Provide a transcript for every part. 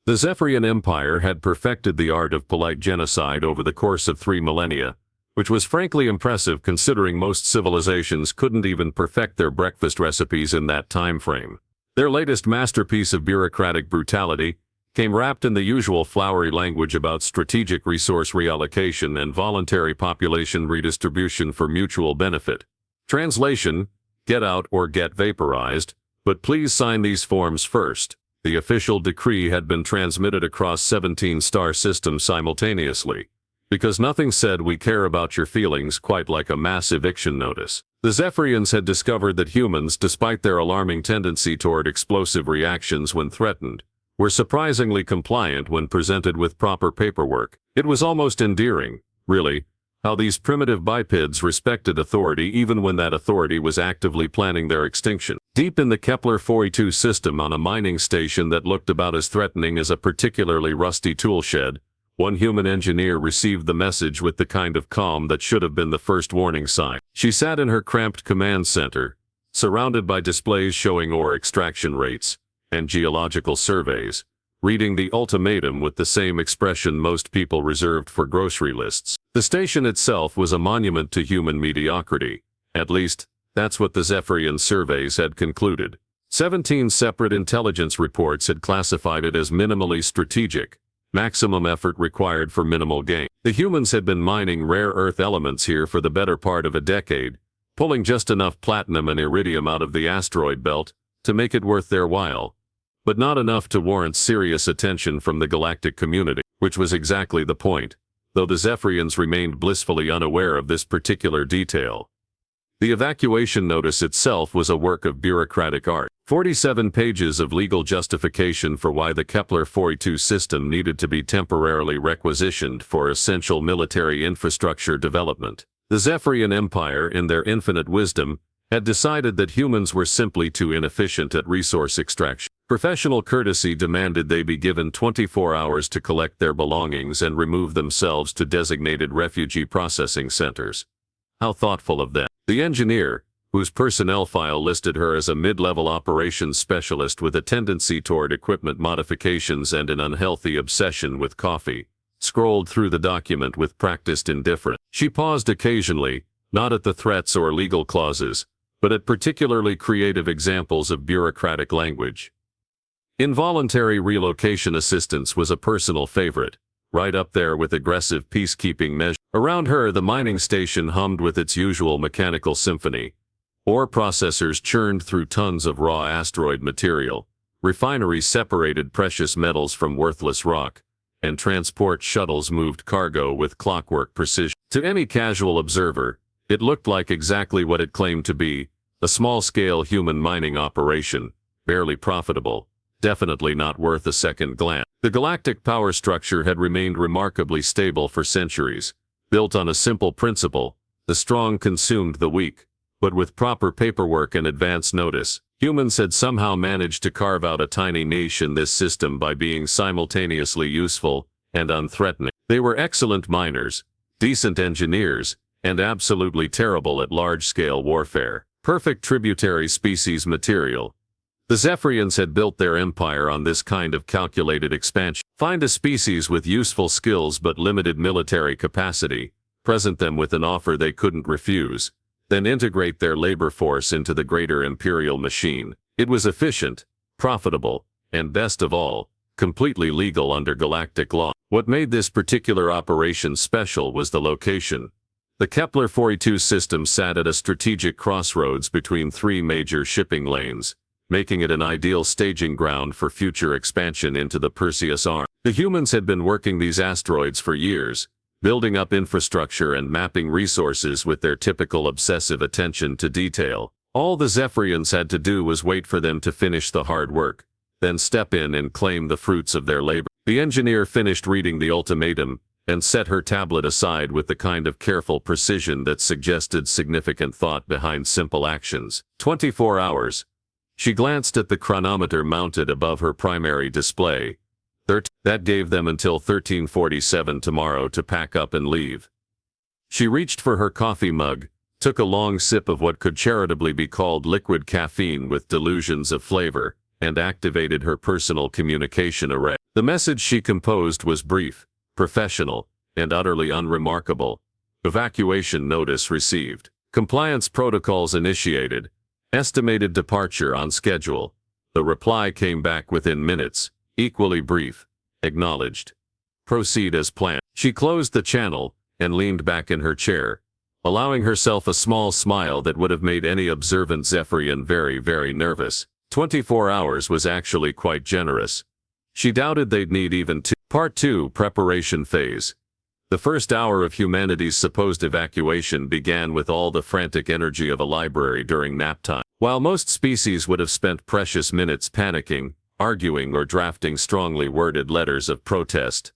The Zephyrian Empire had perfected the art of polite genocide over the course of 3 millennia, which was frankly impressive considering most civilizations couldn't even perfect their breakfast recipes in that time frame. Their latest masterpiece of bureaucratic brutality came wrapped in the usual flowery language about strategic resource reallocation and voluntary population redistribution for mutual benefit. Translation: get out or get vaporized, but please sign these forms first. The official decree had been transmitted across 17 star systems simultaneously, because nothing said we care about your feelings quite like a mass eviction notice. The Zephyrians had discovered that humans, despite their alarming tendency toward explosive reactions when threatened, were surprisingly compliant when presented with proper paperwork. It was almost endearing, really, how these primitive bipeds respected authority even when that authority was actively planning their extinction. Deep in the Kepler-42 system, on a mining station that looked about as threatening as a particularly rusty tool shed, one human engineer received the message with the kind of calm that should have been the first warning sign. She sat in her cramped command center, surrounded by displays showing ore extraction rates and geological surveys, reading the ultimatum with the same expression most people reserved for grocery lists. The station itself was a monument to human mediocrity. At least, that's what the Zephyrian surveys had concluded. 17 separate intelligence reports had classified it as minimally strategic, maximum effort required for minimal gain. The humans had been mining rare earth elements here for the better part of a decade, pulling just enough platinum and iridium out of the asteroid belt to make it worth their while, but not enough to warrant serious attention from the galactic community, which was exactly the point, though the Zephyrians remained blissfully unaware of this particular detail. The evacuation notice itself was a work of bureaucratic art. 47 pages of legal justification for why the Kepler-42 system needed to be temporarily requisitioned for essential military infrastructure development. The Zephyrian Empire, in their infinite wisdom, had decided that humans were simply too inefficient at resource extraction. Professional courtesy demanded they be given 24 hours to collect their belongings and remove themselves to designated refugee processing centers. How thoughtful of them. The engineer, whose personnel file listed her as a mid-level operations specialist with a tendency toward equipment modifications and an unhealthy obsession with coffee, scrolled through the document with practiced indifference. She paused occasionally, not at the threats or legal clauses, but at particularly creative examples of bureaucratic language. Involuntary relocation assistance was a personal favorite, right up there with aggressive peacekeeping measures. Around her, the mining station hummed with its usual mechanical symphony. Ore processors churned through tons of raw asteroid material, refineries separated precious metals from worthless rock, and transport shuttles moved cargo with clockwork precision. To any casual observer, it looked like exactly what it claimed to be, a small-scale human mining operation, barely profitable, definitely not worth a second glance. The galactic power structure had remained remarkably stable for centuries, built on a simple principle: the strong consumed the weak. But with proper paperwork and advance notice, humans had somehow managed to carve out a tiny niche in this system by being simultaneously useful and unthreatening. They were excellent miners, decent engineers, and absolutely terrible at large-scale warfare. Perfect tributary species material. The Zephyrians had built their empire on this kind of calculated expansion. Find a species with useful skills but limited military capacity, present them with an offer they couldn't refuse, then integrate their labor force into the greater imperial machine. It was efficient, profitable, and best of all, completely legal under galactic law. What made this particular operation special was the location. The Kepler-42 system sat at a strategic crossroads between 3 major shipping lanes, making it an ideal staging ground for future expansion into the Perseus Arm. The humans had been working these asteroids for years, building up infrastructure and mapping resources with their typical obsessive attention to detail. All the Zephyrians had to do was wait for them to finish the hard work, then step in and claim the fruits of their labor. The engineer finished reading the ultimatum and set her tablet aside with the kind of careful precision that suggested significant thought behind simple actions. 24 hours. She glanced at the chronometer mounted above her primary display. That gave them until 13:47 tomorrow to pack up and leave. She reached for her coffee mug, took a long sip of what could charitably be called liquid caffeine with delusions of flavor, and activated her personal communication array. The message she composed was brief, professional, and utterly unremarkable. Evacuation notice received. Compliance protocols initiated. Estimated departure on schedule. The reply came back within minutes, equally brief. Acknowledged. Proceed as planned. She closed the channel and leaned back in her chair, allowing herself a small smile that would have made any observant Zephyrian very, very nervous. 24 hours was actually quite generous. She doubted they'd need even two. Part 2, Preparation Phase. The first hour of humanity's supposed evacuation began with all the frantic energy of a library during nap time. While most species would have spent precious minutes panicking, arguing, or drafting strongly worded letters of protest,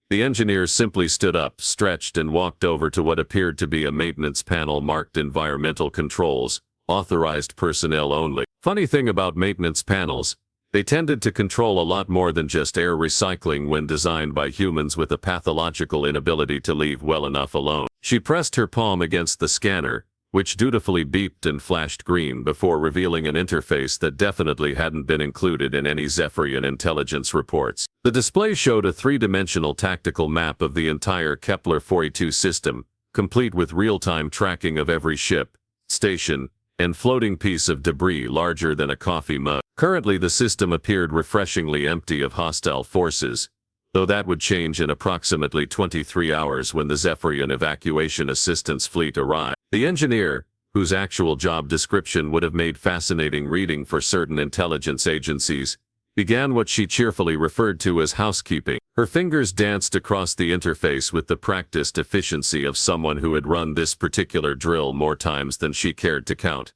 the engineers simply stood up, stretched, and walked over to what appeared to be a maintenance panel marked Environmental Controls, Authorized Personnel Only. Funny thing about maintenance panels, they tended to control a lot more than just air recycling when designed by humans with a pathological inability to leave well enough alone. She pressed her palm against the scanner, which dutifully beeped and flashed green before revealing an interface that definitely hadn't been included in any Zephyrian intelligence reports. The display showed a three-dimensional tactical map of the entire Kepler-42 system, complete with real-time tracking of every ship, station, and floating piece of debris larger than a coffee mug. Currently, the system appeared refreshingly empty of hostile forces, though that would change in approximately 23 hours when the Zephyrian Evacuation Assistance Fleet arrived. The engineer, whose actual job description would have made fascinating reading for certain intelligence agencies, began what she cheerfully referred to as housekeeping. Her fingers danced across the interface with the practiced efficiency of someone who had run this particular drill more times than she cared to count.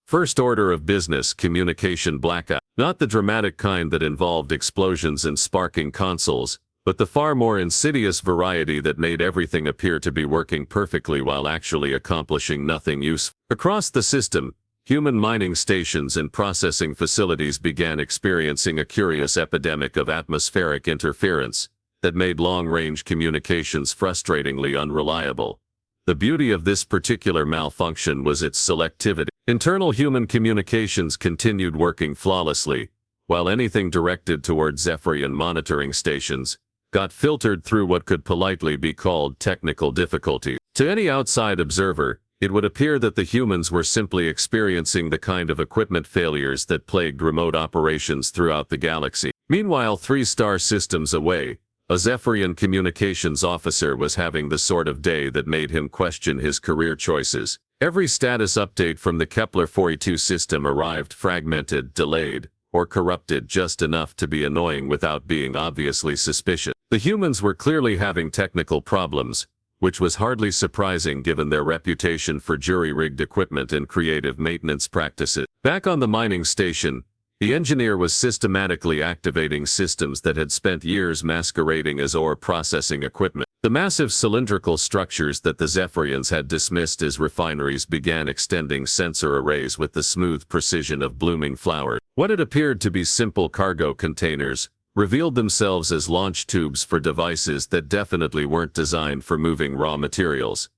First order of business: communication blackout. Not the dramatic kind that involved explosions and sparking consoles, but the far more insidious variety that made everything appear to be working perfectly while actually accomplishing nothing useful. Across the system, human mining stations and processing facilities began experiencing a curious epidemic of atmospheric interference that made long-range communications frustratingly unreliable. The beauty of this particular malfunction was its selectivity. Internal human communications continued working flawlessly, while anything directed toward Zephyrian monitoring stations got filtered through what could politely be called technical difficulties. To any outside observer, it would appear that the humans were simply experiencing the kind of equipment failures that plagued remote operations throughout the galaxy. Meanwhile, 3 star systems away, a Zephyrian communications officer was having the sort of day that made him question his career choices. Every status update from the Kepler-42 system arrived fragmented, delayed, or corrupted just enough to be annoying without being obviously suspicious. The humans were clearly having technical problems, which was hardly surprising given their reputation for jury-rigged equipment and creative maintenance practices. Back on the mining station, the engineer was systematically activating systems that had spent years masquerading as ore processing equipment. The massive cylindrical structures that the Zephyrians had dismissed as refineries began extending sensor arrays with the smooth precision of blooming flowers. What had appeared to be simple cargo containers revealed themselves as launch tubes for devices that definitely weren't designed for moving raw materials.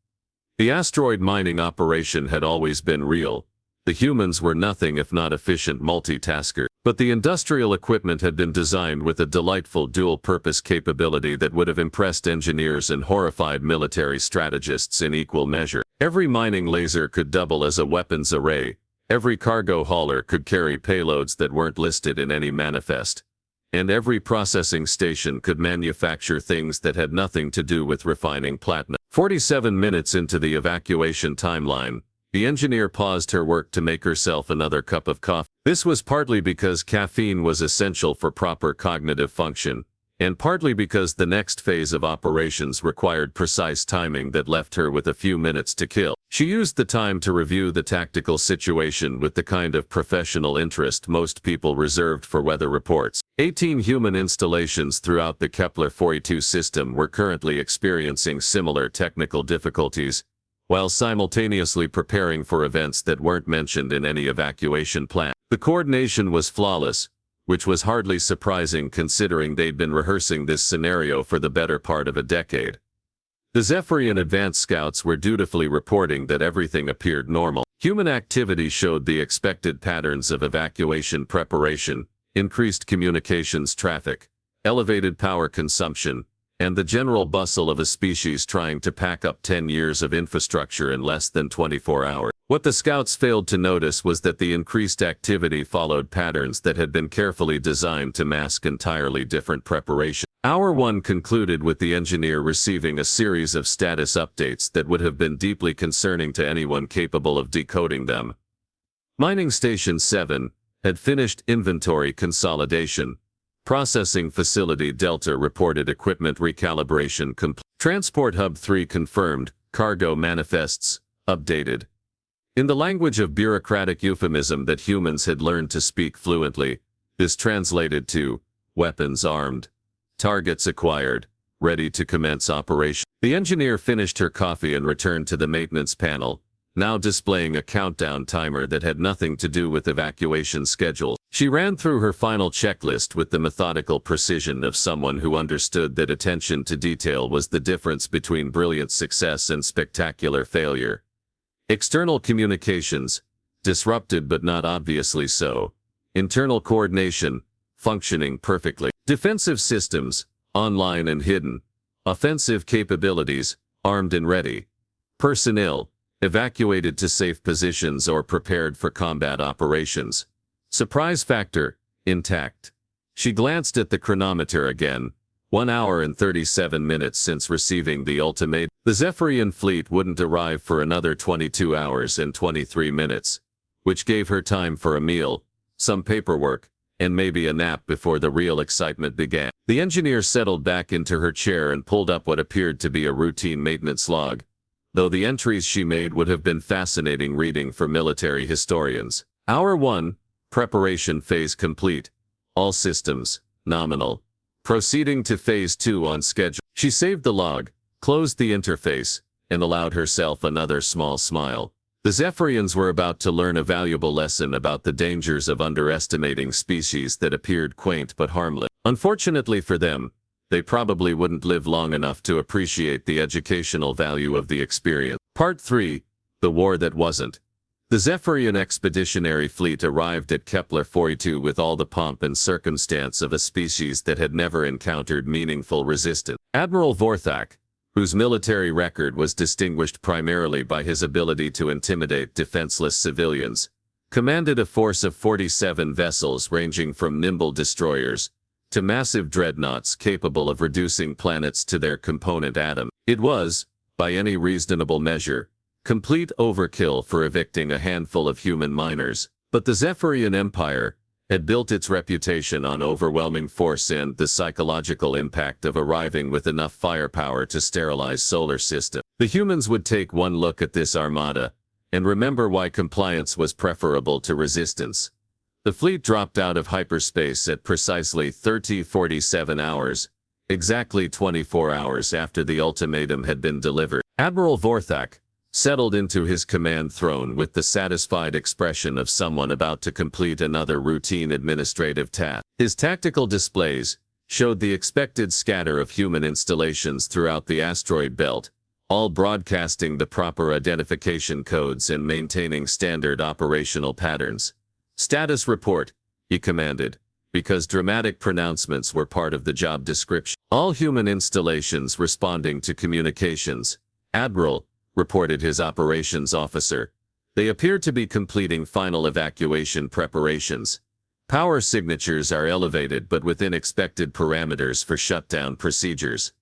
The asteroid mining operation had always been real. The humans were nothing if not efficient multitaskers, but the industrial equipment had been designed with a delightful dual-purpose capability that would have impressed engineers and horrified military strategists in equal measure. Every mining laser could double as a weapons array, every cargo hauler could carry payloads that weren't listed in any manifest, and every processing station could manufacture things that had nothing to do with refining platinum. 47 minutes into the evacuation timeline, the engineer paused her work to make herself another cup of coffee. This was partly because caffeine was essential for proper cognitive function, and partly because the next phase of operations required precise timing that left her with a few minutes to kill. She used the time to review the tactical situation with the kind of professional interest most people reserved for weather reports. 18 human installations throughout the Kepler-42 system were currently experiencing similar technical difficulties, while simultaneously preparing for events that weren't mentioned in any evacuation plan. The coordination was flawless, which was hardly surprising considering they'd been rehearsing this scenario for the better part of a decade. The Zephyrian advance scouts were dutifully reporting that everything appeared normal. Human activity showed the expected patterns of evacuation preparation, increased communications traffic, elevated power consumption, and the general bustle of a species trying to pack up 10 years of infrastructure in less than 24 hours. What the scouts failed to notice was that the increased activity followed patterns that had been carefully designed to mask entirely different preparation. Hour 1 concluded with the engineer receiving a series of status updates that would have been deeply concerning to anyone capable of decoding them. Mining Station 7 had finished inventory consolidation. Processing Facility Delta reported equipment recalibration complete. Transport Hub 3 confirmed, cargo manifests updated. In the language of bureaucratic euphemism that humans had learned to speak fluently, this translated to weapons armed, targets acquired, ready to commence operation. The engineer finished her coffee and returned to the maintenance panel, now displaying a countdown timer that had nothing to do with evacuation schedule. She ran through her final checklist with the methodical precision of someone who understood that attention to detail was the difference between brilliant success and spectacular failure. External communications, disrupted but not obviously so. Internal coordination, functioning perfectly. Defensive systems, online and hidden. Offensive capabilities, armed and ready. Personnel, evacuated to safe positions or prepared for combat operations. Surprise factor, intact. She glanced at the chronometer again. 1 hour and 37 minutes since receiving the ultimatum. The Zephyrian fleet wouldn't arrive for another 22 hours and 23 minutes, which gave her time for a meal, some paperwork, and maybe a nap before the real excitement began. The engineer settled back into her chair and pulled up what appeared to be a routine maintenance log, though the entries she made would have been fascinating reading for military historians. Hour 1, preparation phase complete. All systems, nominal. Proceeding to phase 2 on schedule. She saved the log, closed the interface, and allowed herself another small smile. The Zephyrians were about to learn a valuable lesson about the dangers of underestimating species that appeared quaint but harmless. Unfortunately for them, they probably wouldn't live long enough to appreciate the educational value of the experience. Part 3, The War That Wasn't. The Zephyrian Expeditionary Fleet arrived at Kepler 42 with all the pomp and circumstance of a species that had never encountered meaningful resistance. Admiral Vorthak, whose military record was distinguished primarily by his ability to intimidate defenseless civilians, commanded a force of 47 vessels ranging from nimble destroyers to massive dreadnoughts capable of reducing planets to their component atom. It was, by any reasonable measure, complete overkill for evicting a handful of human miners, but the Zephyrian Empire had built its reputation on overwhelming force and the psychological impact of arriving with enough firepower to sterilize solar system. The humans would take one look at this armada and remember why compliance was preferable to resistance. The fleet dropped out of hyperspace at precisely 47 hours, exactly 24 hours after the ultimatum had been delivered. Admiral Vorthak settled into his command throne with the satisfied expression of someone about to complete another routine administrative task. His tactical displays showed the expected scatter of human installations throughout the asteroid belt, all broadcasting the proper identification codes and maintaining standard operational patterns. Status report, he commanded, because dramatic pronouncements were part of the job description. All human installations responding to communications. Admiral, reported his operations officer. They appear to be completing final evacuation preparations. Power signatures are elevated but within expected parameters for shutdown procedures.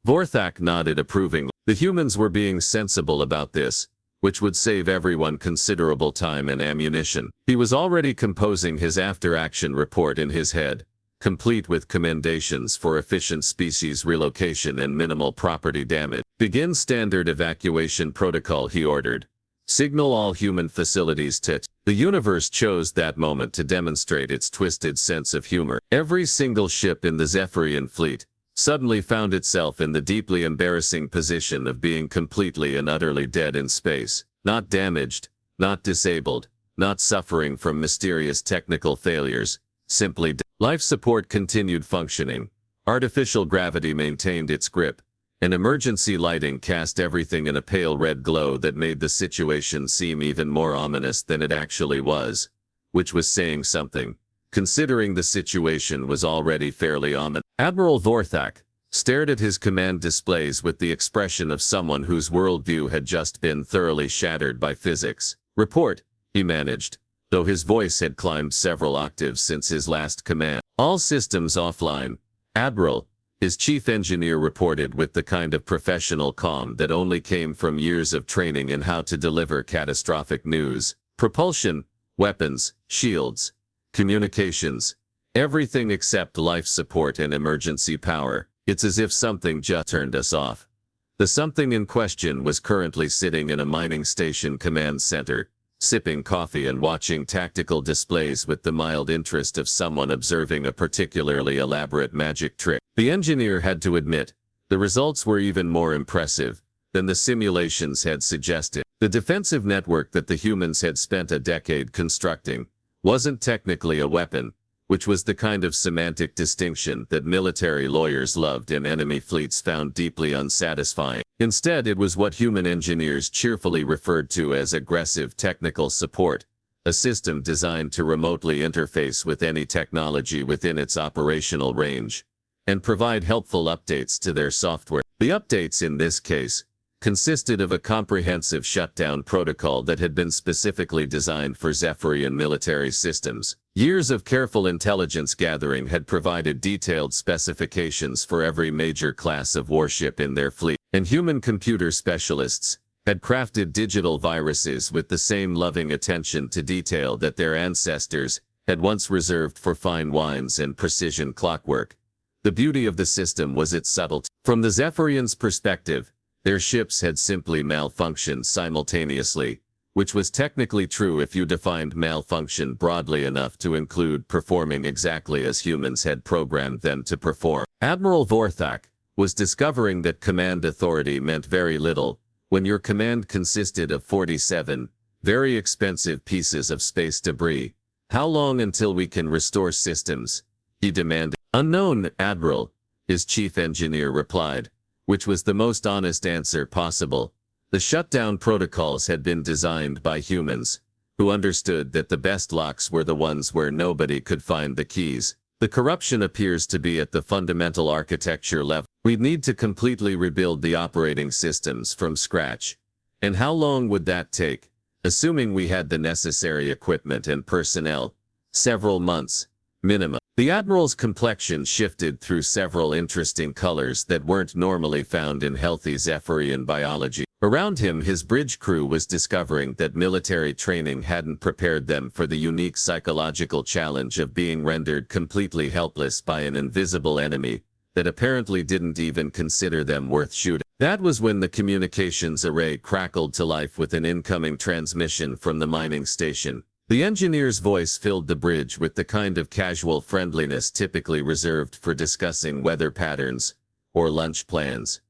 Vorthak nodded approvingly. The humans were being sensible about this, which would save everyone considerable time and ammunition. He was already composing his after-action report in his head, complete with commendations for efficient species relocation and minimal property damage. Begin standard evacuation protocol, he ordered. Signal all human facilities to. The universe chose that moment to demonstrate its twisted sense of humor. Every single ship in the Zephyrian fleet suddenly found itself in the deeply embarrassing position of being completely and utterly dead in space. Not damaged, not disabled, not suffering from mysterious technical failures, simply dead. Life support continued functioning. Artificial gravity maintained its grip, and emergency lighting cast everything in a pale red glow that made the situation seem even more ominous than it actually was, which was saying something. considering the situation was already fairly ominous. Admiral Vorthak stared at his command displays with the expression of someone whose worldview had just been thoroughly shattered by physics. "Report," he managed, though his voice had climbed several octaves since his last command. "All systems offline, Admiral," his chief engineer reported with the kind of professional calm that only came from years of training in how to deliver catastrophic news. "Propulsion, weapons, shields, communications, everything except life support and emergency power. It's as if something just turned us off." The something in question was currently sitting in a mining station command center, sipping coffee and watching tactical displays with the mild interest of someone observing a particularly elaborate magic trick. The engineer had to admit, the results were even more impressive than the simulations had suggested. The defensive network that the humans had spent a decade constructing wasn't technically a weapon, which was the kind of semantic distinction that military lawyers loved and enemy fleets found deeply unsatisfying. Instead, it was what human engineers cheerfully referred to as aggressive technical support, a system designed to remotely interface with any technology within its operational range, and provide helpful updates to their software. The updates in this case consisted of a comprehensive shutdown protocol that had been specifically designed for Zephyrian military systems. Years of careful intelligence gathering had provided detailed specifications for every major class of warship in their fleet, and human computer specialists had crafted digital viruses with the same loving attention to detail that their ancestors had once reserved for fine wines and precision clockwork. The beauty of the system was its subtlety. From the Zephyrians' perspective, their ships had simply malfunctioned simultaneously, which was technically true if you defined malfunction broadly enough to include performing exactly as humans had programmed them to perform. Admiral Vorthak was discovering that command authority meant very little when your command consisted of 47 very expensive pieces of space debris. "How long until we can restore systems?" he demanded. "Unknown, Admiral," his chief engineer replied, which was the most honest answer possible. The shutdown protocols had been designed by humans, who understood that the best locks were the ones where nobody could find the keys. "The corruption appears to be at the fundamental architecture level. We'd need to completely rebuild the operating systems from scratch." "And how long would that take?" "Assuming we had the necessary equipment and personnel, several months, minimum." The Admiral's complexion shifted through several interesting colors that weren't normally found in healthy Zephyrian biology. Around him, his bridge crew was discovering that military training hadn't prepared them for the unique psychological challenge of being rendered completely helpless by an invisible enemy that apparently didn't even consider them worth shooting. That was when the communications array crackled to life with an incoming transmission from the mining station. The engineer's voice filled the bridge with the kind of casual friendliness typically reserved for discussing weather patterns or lunch plans.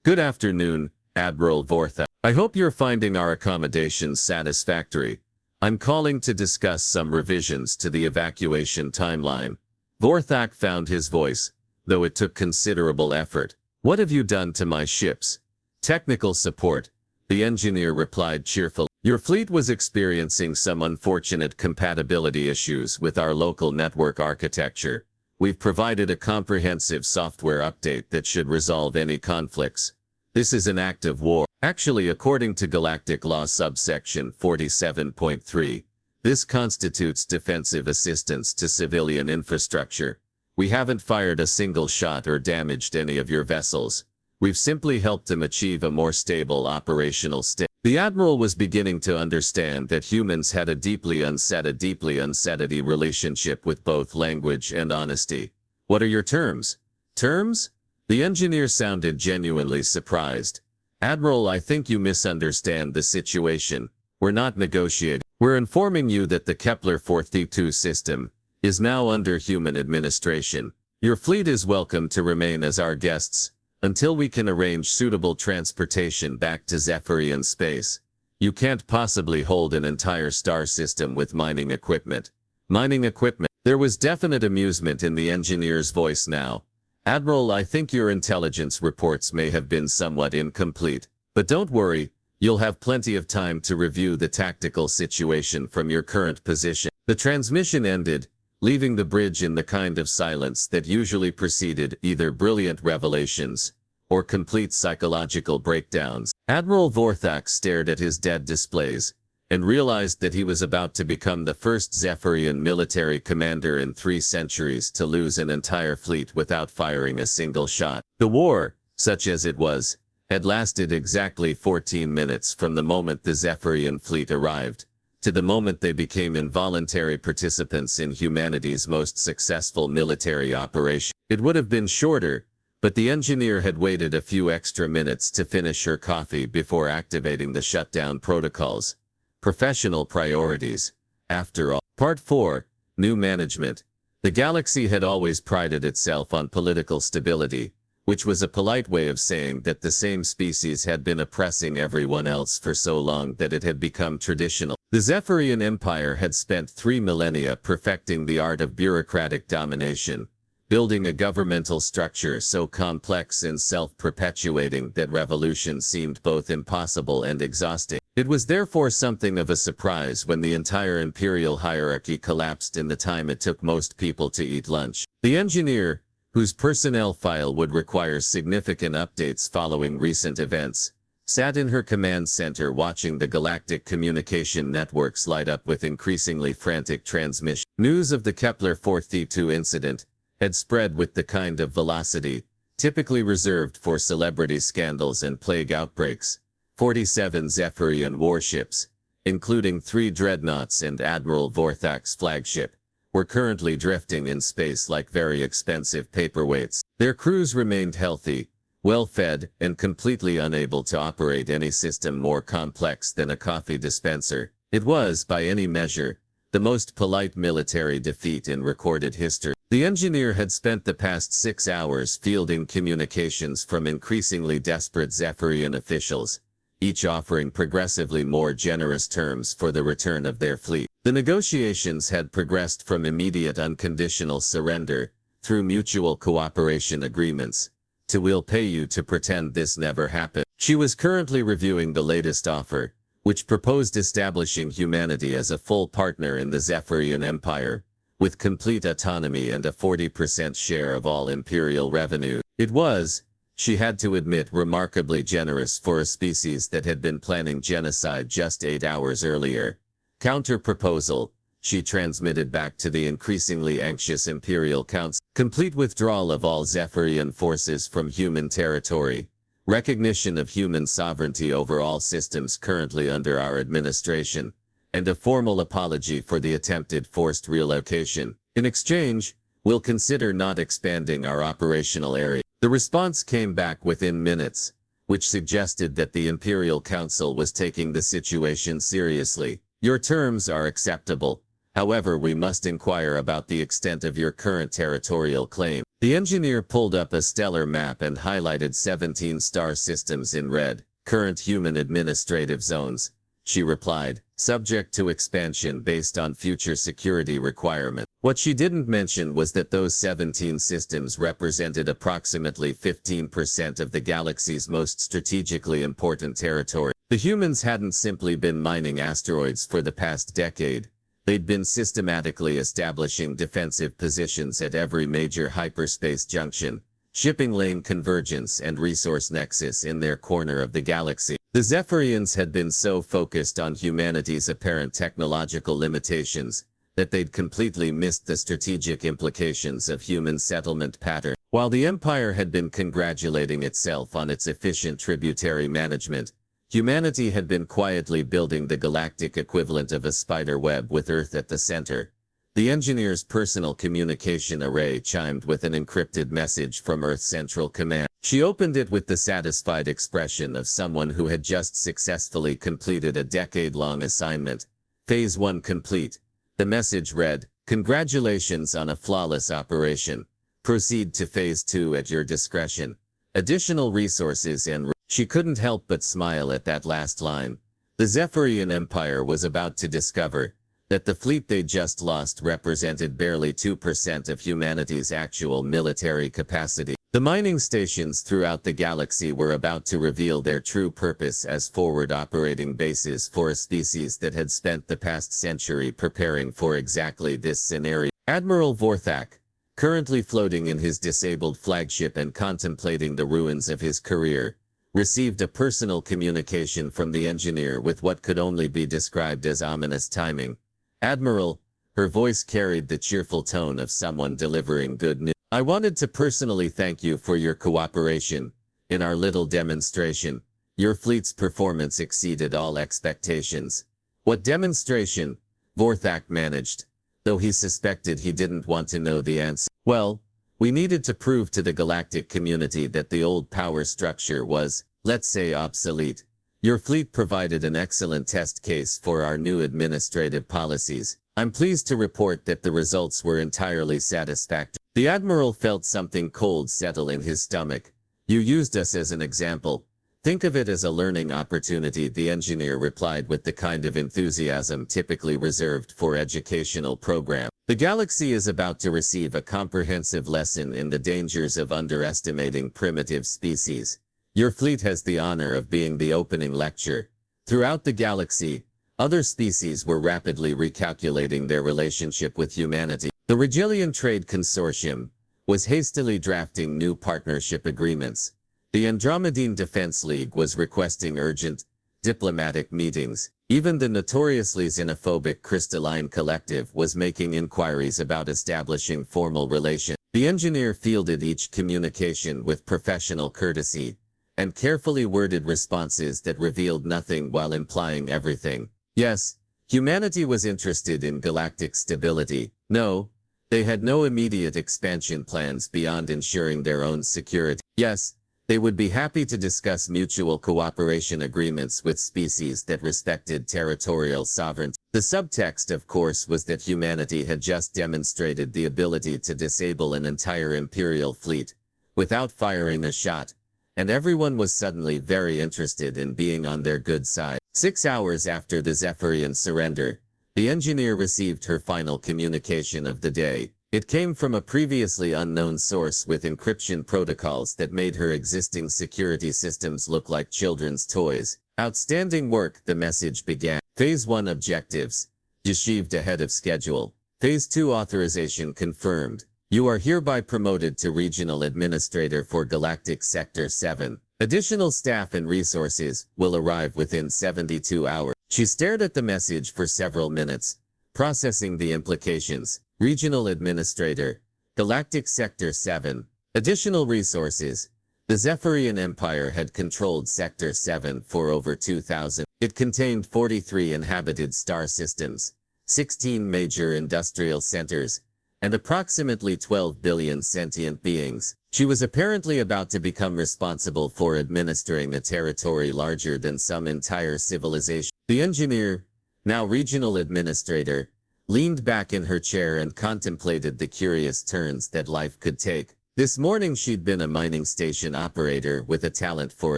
"Good afternoon, Admiral Vorthak. I hope you're finding our accommodations satisfactory. I'm calling to discuss some revisions to the evacuation timeline." Vorthak found his voice, though it took considerable effort. "What have you done to my ships?" "Technical support," the engineer replied cheerfully. "Your fleet was experiencing some unfortunate compatibility issues with our local network architecture. We've provided a comprehensive software update that should resolve any conflicts. This is an act of war. Actually, according to Galactic Law subsection 47.3, this constitutes defensive assistance to civilian infrastructure. We haven't fired a single shot or damaged any of your vessels. We've simply helped them achieve a more stable operational state." The Admiral was beginning to understand that humans had a deeply unsteady relationship with both language and honesty. "What are your terms?" "Terms?" The engineer sounded genuinely surprised. "Admiral, I think you misunderstand the situation. We're not negotiating. We're informing you that the Kepler-42 system is now under human administration. Your fleet is welcome to remain as our guests until we can arrange suitable transportation back to Zephyrian space. You can't possibly hold an entire star system with mining equipment." "Mining equipment?" There was definite amusement in the engineer's voice now. "Admiral, I think your intelligence reports may have been somewhat incomplete, but don't worry, you'll have plenty of time to review the tactical situation from your current position." The transmission ended, leaving the bridge in the kind of silence that usually preceded either brilliant revelations or complete psychological breakdowns. Admiral Vorthak stared at his dead displays and realized that he was about to become the first Zephyrian military commander in 3 centuries to lose an entire fleet without firing a single shot. The war, such as it was, had lasted exactly 14 minutes from the moment the Zephyrian fleet arrived to the moment they became involuntary participants in humanity's most successful military operation. It would have been shorter, but the engineer had waited a few extra minutes to finish her coffee before activating the shutdown protocols. Professional priorities, after all. Part 4. New Management. The galaxy had always prided itself on political stability, which was a polite way of saying that the same species had been oppressing everyone else for so long that it had become traditional. The Zephyrian Empire had spent 3 millennia perfecting the art of bureaucratic domination, building a governmental structure so complex and self-perpetuating that revolution seemed both impossible and exhausting. It was therefore something of a surprise when the entire imperial hierarchy collapsed in the time it took most people to eat lunch. The engineer, whose personnel file would require significant updates following recent events, sat in her command center watching the galactic communication networks light up with increasingly frantic transmission. News of the Kepler-42 incident had spread with the kind of velocity typically reserved for celebrity scandals and plague outbreaks. 47 Zephyrian warships, including 3 dreadnoughts and Admiral Vorthak's flagship, were currently drifting in space like very expensive paperweights. Their crews remained healthy, well-fed, and completely unable to operate any system more complex than a coffee dispenser. It was, by any measure, the most polite military defeat in recorded history. The engineer had spent the past 6 hours fielding communications from increasingly desperate Zephyrian officials, each offering progressively more generous terms for the return of their fleet. The negotiations had progressed from immediate unconditional surrender, through mutual cooperation agreements, to "we'll pay you to pretend this never happened." She was currently reviewing the latest offer, which proposed establishing humanity as a full partner in the Zephyrian Empire, with complete autonomy and a 40% share of all imperial revenue. It was, she had to admit, remarkably generous for a species that had been planning genocide just 8 hours earlier. Counter-proposal, she transmitted back to the increasingly anxious Imperial Council: complete withdrawal of all Zephyrian forces from human territory, recognition of human sovereignty over all systems currently under our administration, and a formal apology for the attempted forced relocation. In exchange, we'll consider not expanding our operational area. The response came back within minutes, which suggested that the Imperial Council was taking the situation seriously. Your terms are acceptable. However, we must inquire about the extent of your current territorial claim. The engineer pulled up a stellar map and highlighted 17 star systems in red. Current human administrative zones, she replied, subject to expansion based on future security requirements. What she didn't mention was that those 17 systems represented approximately 15% of the galaxy's most strategically important territory. The humans hadn't simply been mining asteroids for the past decade. They'd been systematically establishing defensive positions at every major hyperspace junction, shipping lane convergence and resource nexus in their corner of the galaxy. The Zephyrians had been so focused on humanity's apparent technological limitations that they'd completely missed the strategic implications of human settlement patterns. While the Empire had been congratulating itself on its efficient tributary management, humanity had been quietly building the galactic equivalent of a spider web with Earth at the center. The engineer's personal communication array chimed with an encrypted message from Earth Central Command. She opened it with the satisfied expression of someone who had just successfully completed a decade-long assignment. Phase 1 complete. The message read, "Congratulations on a flawless operation. Proceed to Phase 2 at your discretion. Additional resources and..." She couldn't help but smile at that last line. The Zephyrian Empire was about to discover that the fleet they just lost represented barely 2% of humanity's actual military capacity. The mining stations throughout the galaxy were about to reveal their true purpose as forward operating bases for a species that had spent the past century preparing for exactly this scenario. Admiral Vorthak, currently floating in his disabled flagship and contemplating the ruins of his career, received a personal communication from the engineer with what could only be described as ominous timing. "Admiral," her voice carried the cheerful tone of someone delivering good news. "I wanted to personally thank you for your cooperation in our little demonstration. Your fleet's performance exceeded all expectations." "What demonstration?" Vorthak managed, though he suspected he didn't want to know the answer. "Well, we needed to prove to the galactic community that the old power structure was, let's say, obsolete. Your fleet provided an excellent test case for our new administrative policies. I'm pleased to report that the results were entirely satisfactory." The Admiral felt something cold settle in his stomach. "You used us as an example. Think of it as a learning opportunity," the engineer replied with the kind of enthusiasm typically reserved for educational programs. "The galaxy is about to receive a comprehensive lesson in the dangers of underestimating primitive species. Your fleet has the honor of being the opening lecture." Throughout the galaxy, other species were rapidly recalculating their relationship with humanity. The Regilian Trade Consortium was hastily drafting new partnership agreements. The Andromedine Defense League was requesting urgent, diplomatic meetings. Even the notoriously xenophobic Crystalline Collective was making inquiries about establishing formal relations. The engineer fielded each communication with professional courtesy, and carefully worded responses that revealed nothing while implying everything. Yes, humanity was interested in galactic stability. No, they had no immediate expansion plans beyond ensuring their own security. Yes, they would be happy to discuss mutual cooperation agreements with species that respected territorial sovereignty. The subtext, of course, was that humanity had just demonstrated the ability to disable an entire Imperial fleet without firing a shot, and everyone was suddenly very interested in being on their good side. 6 hours after the Zephyrian surrender, the engineer received her final communication of the day. It came from a previously unknown source with encryption protocols that made her existing security systems look like children's toys. "Outstanding work," the message began. "Phase 1 objectives achieved ahead of schedule. Phase 2 authorization confirmed. You are hereby promoted to Regional Administrator for Galactic Sector 7. Additional staff and resources will arrive within 72 hours." She stared at the message for several minutes, processing the implications. Regional Administrator, Galactic Sector 7. Additional resources. The Zephyrian Empire had controlled Sector 7 for over 2,000. It contained 43 inhabited star systems, 16 major industrial centers, and approximately 12 billion sentient beings. She was apparently about to become responsible for administering a territory larger than some entire civilization. The engineer, now Regional Administrator, leaned back in her chair and contemplated the curious turns that life could take. This morning she'd been a mining station operator with a talent for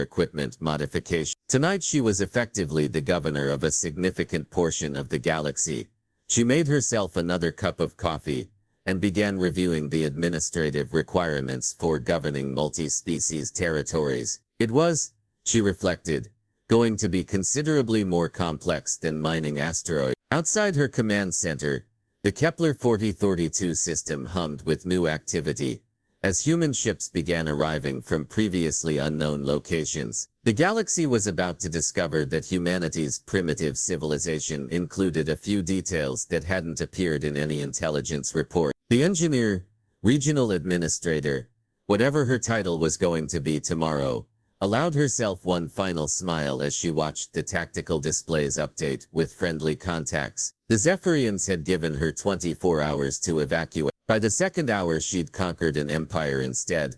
equipment modification. Tonight she was effectively the governor of a significant portion of the galaxy. She made herself another cup of coffee and began reviewing the administrative requirements for governing multi-species territories. It was, she reflected, going to be considerably more complex than mining asteroids. Outside her command center, the Kepler 4032 system hummed with new activity as human ships began arriving from previously unknown locations. The galaxy was about to discover that humanity's primitive civilization included a few details that hadn't appeared in any intelligence report. The engineer, Regional Administrator, whatever her title was going to be tomorrow, allowed herself one final smile as she watched the tactical displays update with friendly contacts. The Zephyrians had given her 24 hours to evacuate. By the second hour she'd conquered an empire instead.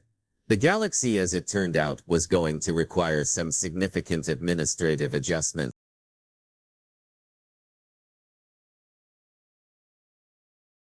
The galaxy, as it turned out, was going to require some significant administrative adjustment.